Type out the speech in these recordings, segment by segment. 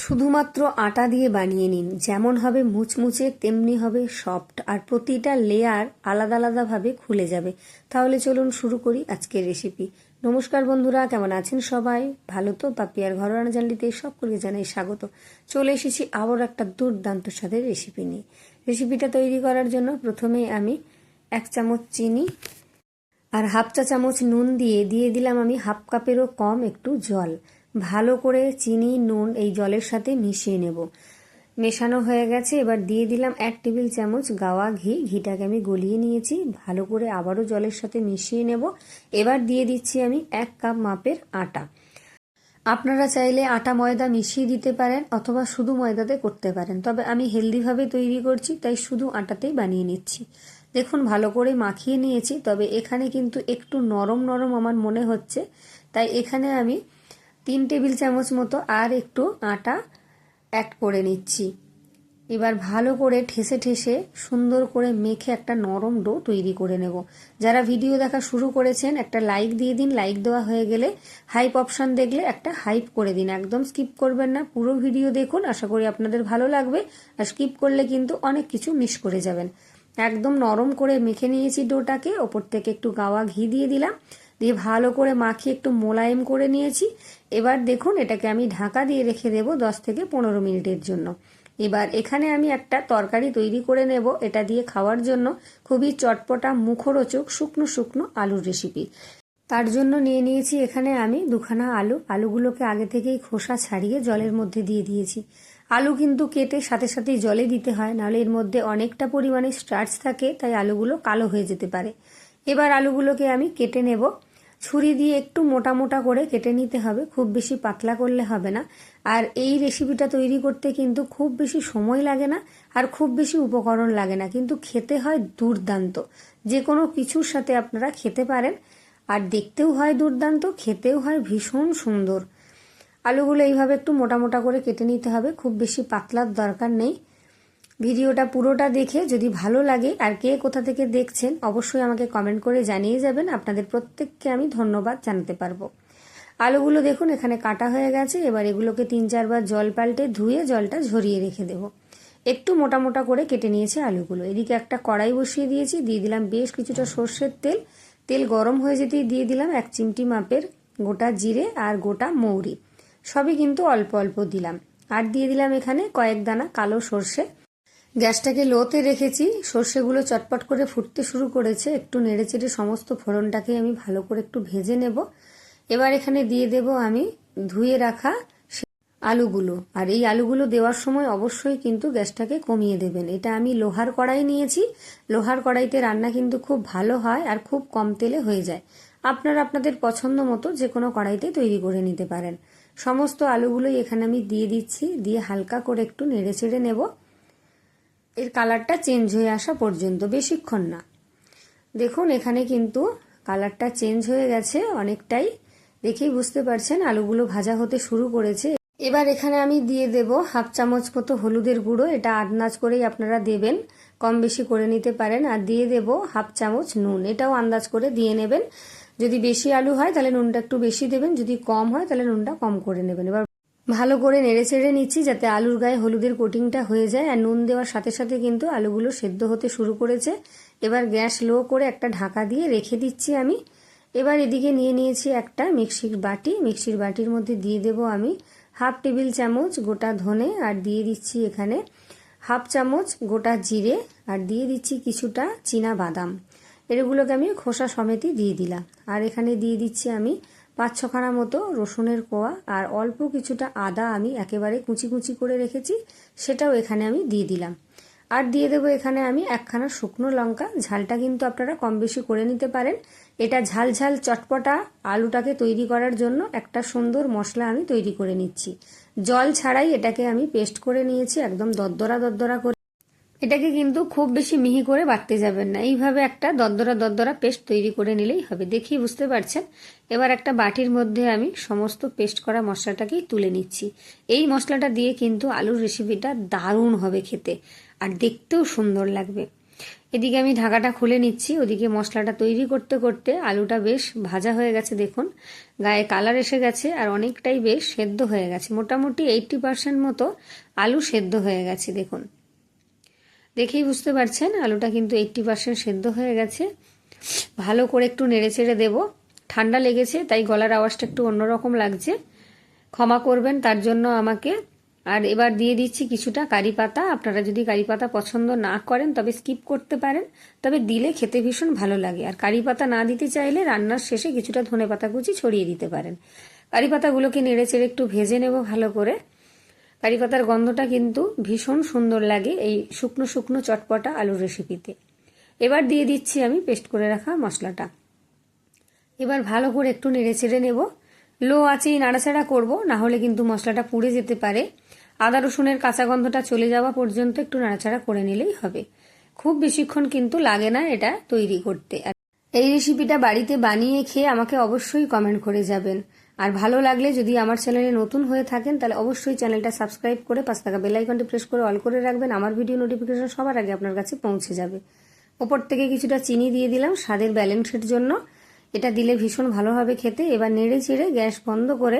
শুধুমাত্র আটা দিয়ে বানিয়ে নিন, যেমন হবে মুচমুচে তেমনি হবে সফট, আর প্রতিটা লেয়ার আলাদা আলাদাভাবে খুলে যাবে। তাহলে চলুন শুরু করি আজকের রেসিপি। নমস্কার বন্ধুরা, কেমন আছেন সবাই? ভালো তো? পাপিয়ার ঘরোয়া চ্যানেলটিতে সকলকে জানাই স্বাগত। চলে এসেছি আবার একটা দুর্দান্ত স্বাদের রেসিপি নিয়ে। রেসিপিটা তৈরি করার জন্য প্রথমেই আমি 1 চামচ চিনি আর হাফ চা চামচ নুন দিয়ে দিলাম আমি হাফ কাপেরও কম একটু জল। ভালো করে চিনি নুন এই জলের সাথে মিশিয়ে নেব। মেশানো হয়ে গেছে, এবার দিয়ে দিলাম 1 টেবিল চামচ গাওয়া ঘি। ঘিটাকে আমি গলিয়ে নিয়েছি, ভালো করে আবারও জলের সাথে মিশিয়ে নেব। এবার দিয়ে দিচ্ছি আমি 1 কাপ মাপের আটা। আপনারা চাইলে আটা ময়দা মিশিয়ে দিতে পারেন অথবা শুধু ময়দাতে করতে পারেন, তবে আমি হেলদিভাবে তৈরি করছি তাই শুধু আটাতেই বানিয়ে নিচ্ছি। দেখুন ভালো করে মাখিয়ে নিয়েছি, তবে এখানে কিন্তু একটু নরম নরম আমার মনে হচ্ছে, তাই এখানে আমি 3 টেবিল চামচ মতো আর একটু আটা অ্যাড করে নিচ্ছি। এবার ভালো করে ঠেসে ঠেসে সুন্দর করে মেখে একটা নরম ডো তৈরি করে নেব। যারা ভিডিও দেখা শুরু করেছেন একটা লাইক দিয়ে দিন। লাইক দেওয়া হয়ে গেলে হাইপ অপশন দেখলে একটা হাইপ করে দিন। একদম স্কিপ করবেন না, পুরো ভিডিও দেখুন, আশা করি আপনাদের ভালো লাগবে। আর স্কিপ করলে কিন্তু অনেক কিছু মিস করে যাবেন। একদম নরম করে মেখে নিয়েছি ডোটাকে, ওপর থেকে একটু গাওয়া ঘি দিয়ে দিলাম, দিয়ে ভালো করে মাখিয়ে একটু মোলায়েম করে নিয়েছি। এবার দেখুন এটাকে আমি ঢাকা দিয়ে রেখে দেব 10 থেকে 15 মিনিটের জন্য। এবার এখানে আমি একটা তরকারি তৈরি করে নেব, এটা দিয়ে খাওয়ার জন্য খুবই চটপটা মুখরোচক শুকনো শুকনো আলুর রেসিপি। তার জন্য নিয়ে নিয়েছি এখানে আমি 2খানা আলু। আলুগুলোকে আগে থেকেই খোসা ছাড়িয়ে জলের মধ্যে দিয়ে দিয়েছি। আলু কিন্তু কেটে সাথে সাথেই জলে দিতে হয়, নাহলে এর মধ্যে অনেকটা পরিমাণে স্টার্চ থাকে, তাই আলুগুলো কালো হয়ে যেতে পারে। এবার আলুগুলোকে আমি কেটে নেব। ছুরি দিয়ে একটু মোটা মোটা করে কেটে নিতে হবে, খুব বেশি পাতলা করলে হবে না। আর এই রেসিপিটা তৈরি করতে কিন্তু খুব বেশি সময় লাগে না আর খুব বেশি উপকরণ লাগে না, কিন্তু খেতে হয় দুর্দান্ত। যে কোনো কিছুর সাথে আপনারা খেতে পারেন, আর দেখতেও হয় দুর্দান্ত, খেতেও হয় ভীষণ সুন্দর। আলুগুলো এইভাবে একটু মোটা মোটা করে কেটে নিতে হবে, খুব বেশি পাতলার দরকার নেই। ভিডিওটা পুরোটা দেখে যদি ভালো লাগে আর কে কোথা থেকে দেখছেন অবশ্যই আমাকে কমেন্ট করে জানিয়ে যাবেন, আপনাদের প্রত্যেককে আমি ধন্যবাদ জানাতে পারবো। আলুগুলো দেখুন এখানে কাটা হয়ে গেছে। এবার এগুলোকে 3-4 বার জল পাল্টে ধুয়ে জলটা ঝরিয়ে রেখে দেব। একটু মোটা মোটা করে কেটে নিয়েছে আলুগুলো। এদিকে একটা কড়াই বসিয়ে দিয়েছি, দিয়ে দিলাম বেশ কিছুটা সর্ষের তেল। তেল গরম হয়ে যেতেই দিয়ে দিলাম 1 চিমটি মাপের গোটা জিরে আর গোটা মৌরি, সবই কিন্তু অল্প অল্প দিলাম। আর দিয়ে দিলাম এখানে কয়েক দানা কালো সর্ষে। গ্যাসটাকে লোতে রেখেছি, সর্ষেগুলো চটপট করে ফুটতে শুরু করেছে। একটু নেড়েচেড়ে সমস্ত ফোড়নটাকে আমি ভালো করে একটু ভেজে নেব। এবার এখানে দিয়ে দেব আমি ধুয়ে রাখা আলুগুলো। আর এই আলুগুলো দেওয়ার সময় অবশ্যই কিন্তু গ্যাসটাকে কমিয়ে দেবেন। এটা আমি লোহার কড়াই নিয়েছি, লোহার কড়াইতে রান্না কিন্তু খুব ভালো হয় আর খুব কম তেলে হয়ে যায়। আপনারা আপনাদের পছন্দ মতো যে কোনো কড়াইতে তৈরি করে নিতে পারেন। সমস্ত আলুগুলোই এখানে আমি দিয়ে দিচ্ছি, দিয়ে হালকা করে একটু নেড়েচেড়ে নেব এর কালারটা চেঞ্জ হয়ে আসা পর্যন্ত, বেশিক্ষণ না। দেখুন এখানে কিন্তু কালারটা চেঞ্জ হয়ে গেছে অনেকটাই, দেখেই বুঝতে পারছেন আলুগুলো ভাজা হতে শুরু করেছে। এবার এখানে আমি দিয়ে দেব হাফ চামচ মতো হলুদের গুঁড়ো, এটা আন্দাজ করেই আপনারা দেবেন, কম বেশি করে নিতে পারেন। আর দিয়ে দেব হাফ চামচ নুন, এটাও আন্দাজ করে দিয়ে নেবেন। যদি বেশি আলু হয় তাহলে নুনটা একটু বেশি দেবেন, যদি কম হয় তাহলে নুনটা কম করে নেবেন। এবার ভালো করে নেড়ে চেড়ে নিচ্ছি যাতে আলুর গায়ে হলুদের কোটিংটা হয়ে যায়। আর নুন দেওয়ার সাথে সাথে কিন্তু আলুগুলো সেদ্ধ হতে শুরু করেছে। এবার গ্যাস লো করে একটা ঢাকা দিয়ে রেখে দিচ্ছি আমি। এবার এদিকে নিয়ে নিয়েছি একটা মিক্সির বাটি। মিক্সির বাটির মধ্যে দিয়ে দেব আমি হাফ টেবিল চামচ গোটা ধনে, আর দিয়ে দিচ্ছি এখানে হাফ চামচ গোটা জিরে, আর দিয়ে দিচ্ছি কিছুটা চীনা বাদাম। এগুলোকে আমি খোসা সমেতই দিয়ে দিলাম। আর এখানে দিয়ে দিচ্ছি আমি 5-6খানা মতো রসুনের কোয়া, আর অল্প কিছুটা আদা আমি একেবারে কুচি কুচি করে রেখেছি, সেটাও এখানে আমি দিয়ে দিলাম। আর দিয়ে দেবো এখানে আমি 1খানা শুকনো লঙ্কা। ঝালটা কিন্তু আপনারা কম বেশি করে নিতে পারেন। এটা ঝাল ঝাল চটপটা আলুটাকে তৈরি করার জন্য একটা সুন্দর মশলা আমি তৈরি করে নিচ্ছি। জল ছাড়াই এটাকে আমি পেস্ট করে নিয়েছি, একদম দরদরা দরদরা করে। এটাকে কিন্তু খুব বেশি মিহি করে বাটতে যাবেন না, এইভাবে একটা দরদরা দরদরা পেস্ট তৈরি করে নিলেই হবে, দেখেই বুঝতে পারছেন। এবার একটা বাটির মধ্যে আমি সমস্ত পেস্ট করা মশলাটাকেই তুলে নিচ্ছি। এই মশলাটা দিয়ে কিন্তু আলুর রেসিপিটা দারুণ হবে খেতে, আর দেখতেও সুন্দর লাগবে। এদিকে আমি ঢাকাটা খুলে নিচ্ছি, ওদিকে মশলাটা তৈরি করতে করতে আলুটা বেশ ভাজা হয়ে গেছে, দেখুন গায়ে কালার এসে গেছে আর অনেকটাই বেশ সেদ্ধ হয়ে গেছে, মোটামুটি 80% মতো আলু সেদ্ধ হয়ে গেছে। দেখুন দেখেই বুঝতে পারছেন আলুটা কিন্তু 80% সেদ্ধ হয়ে গেছে। ভালো করে একটু নেড়ে চেড়ে দেবো। ঠান্ডা লেগেছে তাই গলার আওয়াজটা একটু অন্যরকম লাগছে, ক্ষমা করবেন তার জন্য আমাকে। আর এবার দিয়ে দিচ্ছি কিছুটা কারি পাতা। আপনারা যদি কারি পাতা পছন্দ না করেন তবে স্কিপ করতে পারেন, তবে দিলে খেতে ভীষণ ভালো লাগে। আর কারি পাতা না দিতে চাইলে রান্নার শেষে কিছুটা ধনেপাতা কুচি ছড়িয়ে দিতে পারেন। কারি পাতাগুলোকে নেড়ে চেড়ে একটু ভেজে নেব ভালো করে। কারি পাতার গন্ধটা কিন্তু ভীষণ সুন্দর লাগে এই শুকনো শুকনো চটপটা আলুর রেসিপিতে। এবার দিয়ে দিচ্ছি আমি পেস্ট করে রাখা মশলাটা। এবার ভালো করে একটু নেড়ে চেড়ে নেব। লো আঁচেই নাড়াচাড়া করব, না হলে কিন্তু মশলাটা পুড়ে যেতে পারে। আদা রসুনের কাঁচা গন্ধটা চলে যাওয়া পর্যন্ত একটু নাড়াচাড়া করে নিলেই হবে। খুব বেশিক্ষণ কিন্তু লাগে না এটা তৈরি করতে। এই রেসিপিটা বাড়িতে বানিয়ে খেয়ে আমাকে অবশ্যই কমেন্ট করে যাবেন। আর ভালো লাগলে যদি আমার চ্যানেলে নতুন হয়ে থাকেন তাহলে অবশ্যই চ্যানেলটা সাবস্ক্রাইব করে পাশে থাকা বেল আইকনটি প্রেস করে অল করে রাখবেন। আমার ভিডিও নোটিফিকেশন সবার আগে আপনার কাছে পৌঁছে যাবে। ওপর থেকে কিছুটা চিনি দিয়ে দিলাম স্বাদের ব্যালেন্সের জন্য, এটা দিলে ভীষণ ভালো হবে খেতে। এবার নেড়ে চেড়ে গ্যাস বন্ধ করে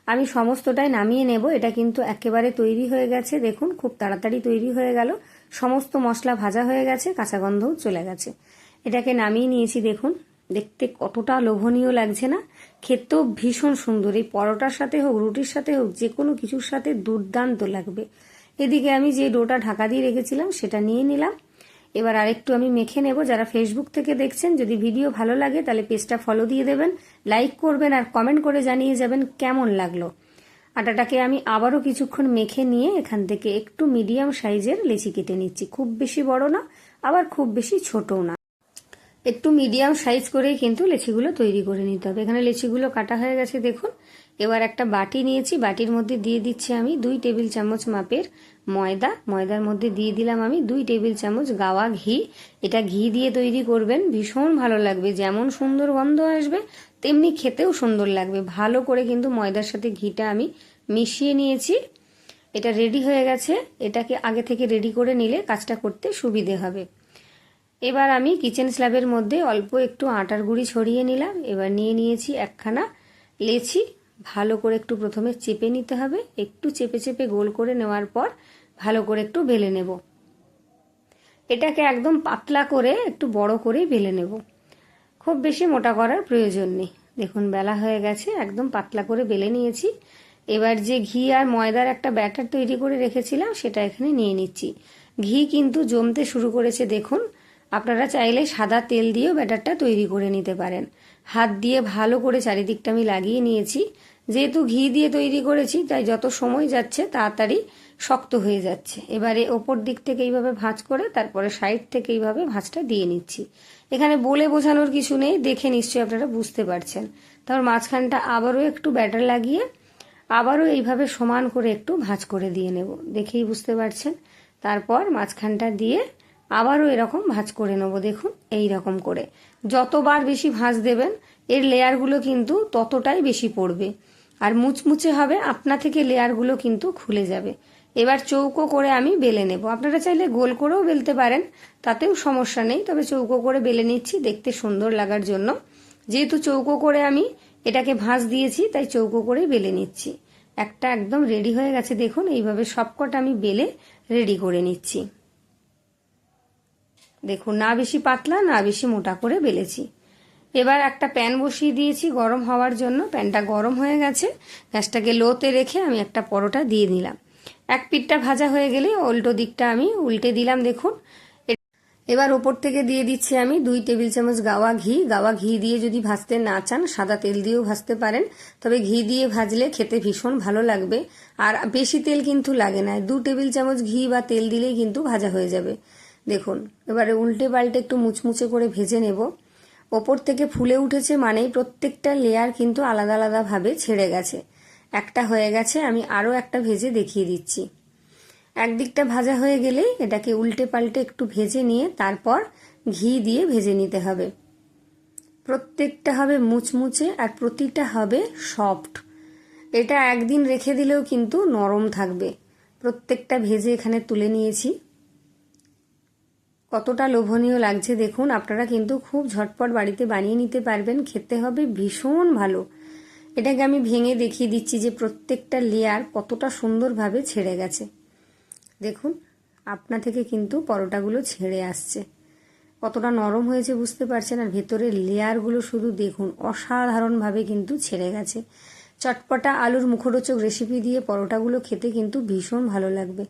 আমি সমস্তটাই নামিয়ে নেব। এটা কিন্তু একেবারে তৈরি হয়ে গেছে, দেখুন খুব তাড়াতাড়ি তৈরি হয়ে গেল। সমস্ত মশলা ভাজা হয়ে গেছে, কাঁচা গন্ধও চলে গেছে। এটাকে নামিয়ে নিয়েছি, দেখুন দেখতে কতটা লোভনীয় লাগছে না? খেতেও ভীষণ সুন্দর। এই পরোটার সাথে হোক রুটির সাথে হোক যে কোনো কিছুর সাথে দুর্দান্ত লাগবে। এদিকে আমি যে ডোটা ঢাকা দিয়ে রেখেছিলাম সেটা নিয়ে নিলাম। এবার আরেকটু আমি মেখে নেব। যারা ফেসবুক থেকে দেখছেন যদি ভিডিও ভালো লাগে তাহলে পেজটা ফলো দিয়ে দেবেন, লাইক করবেন আর কমেন্ট করে জানিয়ে যাবেন কেমন লাগলো। আটাটাকে আমি আবারও কিছুক্ষণ মেখে নিয়ে এখান থেকে একটু মিডিয়াম সাইজের লেচি কেটে নিচ্ছি। খুব বেশি বড় না আবার খুব বেশি ছোটও না, একটু মিডিয়াম সাইজ করেই কিন্তু লেচিগুলো তৈরি করে নিতে হবে। এখানে লেচিগুলো কাটা হয়ে গেছে, দেখুন। এবার একটা বাটি নিয়েছি, বাটির মধ্যে দিয়ে দিচ্ছি আমি 2 টেবিল চামচ মাপের ময়দা। ময়দার মধ্যে দিয়ে দিলাম আমি 2 টেবিল চামচ গাওয়া ঘি। এটা ঘি দিয়ে তৈরি করবেন, ভীষণ ভালো লাগবে। যেমন সুন্দর গন্ধ আসবে তেমনি খেতেও সুন্দর লাগবে। ভালো করে কিন্তু ময়দার সাথে ঘিটা আমি মিশিয়ে নিয়েছি। এটা রেডি হয়ে গেছে। এটাকে আগে থেকে রেডি করে নিলে কাজটা করতে সুবিধে হবে। এবার আমি কিচেন স্ল্যাবের মধ্যে অল্প একটু আটার গুঁড়ি ছড়িয়ে নিলাম। এবার নিয়ে নিয়েছি একখানা লেচি। ভালো করে একটু প্রথমে চেপে নিতে হবে, একটু চেপে চেপে গোল করে নেওয়ার পর ভালো করে একটু বেলে নেব। এটাকে একদম পাতলা করে একটু বড় করে বেলে নেব, খুব বেশি মোটা করার প্রয়োজন নেই। দেখুন বেলা হয়ে গেছে, একদম পাতলা করে বেলে নিয়েছি। এবার যে ঘি আর ময়দার একটা ব্যাটার তৈরি করে রেখেছিলাম সেটা এখানে নিয়ে নিচ্ছি। ঘি কিন্তু জমতে শুরু করেছে, দেখুন। আপনারা চাইলে সাদা তেল দিয়েও ব্যাটারটা তৈরি করে নিতে পারেন। হাত দিয়ে ভালো করে চারিদিকটা আমি লাগিয়ে নিয়েছি। যেহেতু ঘি দিয়ে তৈরি করেছি তাই যত সময় যাচ্ছে তাড়াতাড়ি শক্ত হয়ে যাচ্ছে। এবারে ওপর দিক থেকে এইভাবে ভাঁজ করে তারপরে সাইড থেকে এইভাবে ভাঁজটা দিয়ে নিচ্ছি। এখানে বলে বোঝানোর কিছু নেই, দেখে নিশ্চয়ই আপনারা বুঝতে পারছেন। তারপর মাঝখানটা আবারও একটু ব্যাটার লাগিয়ে আবারও এইভাবে সমান করে একটু ভাঁজ করে দিয়ে নেব, দেখেই বুঝতে পারছেন। তারপর মাঝখানটা দিয়ে আবারও এরকম ভাঁজ করে নেব, দেখুন এই রকম করে। যতবার বেশি ভাঁজ দেবেন এর লেয়ারগুলো কিন্তু ততটাই বেশি পড়বে আর মুচমুচে হবে, আপনা থেকে লেয়ারগুলো কিন্তু খুলে যাবে। এবার চৌকো করে আমি বেলে নেব। আপনারা চাইলে গোল করেও বেলতে পারেন, তাতেও সমস্যা নেই, তবে চৌকো করে বেলে নিচ্ছি দেখতে সুন্দর লাগার জন্য। যেহেতু চৌকো করে আমি এটাকে ভাঁজ দিয়েছি তাই চৌকো করে বেলে নিচ্ছি। একটা একদম রেডি হয়ে গেছে, দেখুন এইভাবে সবকটা আমি বেলে রেডি করে নিচ্ছি। দেখুন না বেশি পাতলা না বেশি মোটা করে বেলেছি। এবার একটা প্যান বসিয়ে দিয়েছি গরম হওয়ার জন্য। প্যানটা গরম হয়ে গেছে, গ্যাসটাকে লোতে রেখে আমি একটা পরোটা দিয়ে দিলাম। এক পিঠটা ভাজা হয়ে গেলে উল্টো দিকটা আমি উল্টে দিলাম, দেখুন। এবার ওপর থেকে দিয়ে দিচ্ছি আমি 2 টেবিল চামচ গাওয়া ঘি। গাওয়া ঘি দিয়ে যদি ভাজতে না চান সাদা তেল দিয়েও ভাজতে পারেন, তবে ঘি দিয়ে ভাজলে খেতে ভীষণ ভালো লাগবে। আর বেশি তেল কিন্তু লাগে না, 2 টেবিল চামচ ঘি বা তেল দিলেই কিন্তু ভাজা হয়ে যাবে। দেখুন এবারে উল্টে পাল্টে একটু মুচমুচে করে ভেজে নেব। ওপর থেকে ফুলে উঠেছে মানেই প্রত্যেকটা লেয়ার কিন্তু আলাদা আলাদাভাবে ছেড়ে গেছে। একটা হয়ে গেছে, আমি আরও একটা ভেজে দেখিয়ে দিচ্ছি। একদিকটা ভাজা হয়ে গেলেই এটাকে উল্টে পাল্টে একটু ভেজে নিয়ে তারপর ঘি দিয়ে ভেজে নিতে হবে। প্রত্যেকটা হবে মুচমুচে আর প্রতিটা হবে সফট। এটা একদিন রেখে দিলেও কিন্তু নরম থাকবে। প্রত্যেকটা ভেজে এখানে তুলে নিয়েছি। কতটা লোভনীয় লাগছে দেখুন। আপনারা কিন্তু খুব ঝটপট বাড়িতে বানিয়ে নিতে পারবেন, খেতে হবে ভীষণ ভালো। এটাকে আমি ভেঙে দেখিয়ে দিচ্ছি যে প্রত্যেকটা লেয়ার কতটা সুন্দরভাবে ছেড়ে গেছে। দেখুন আপনা থেকে কিন্তু পরোটাগুলো ছেড়ে আসছে, কতটা নরম হয়েছে বুঝতে পারছেন। আর ভেতরের লেয়ারগুলো শুধু দেখুন, অসাধারণভাবে কিন্তু ছেড়ে গেছে। চটপটা আলুর মুখরোচক রেসিপি দিয়ে পরোটাগুলো খেতে কিন্তু ভীষণ ভালো লাগবে।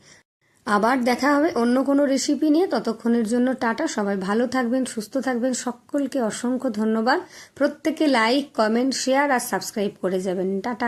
আবার দেখা হবে অন্য কোনো রেসিপি নিয়ে। ততক্ষণের জন্য টাটা। সবাই ভালো থাকবেন, সুস্থ থাকবেন। সকলকে অসংখ্য ধন্যবাদ। প্রত্যেকে লাইক, কমেন্ট, শেয়ার আর সাবস্ক্রাইব করে যাবেন। টাটা।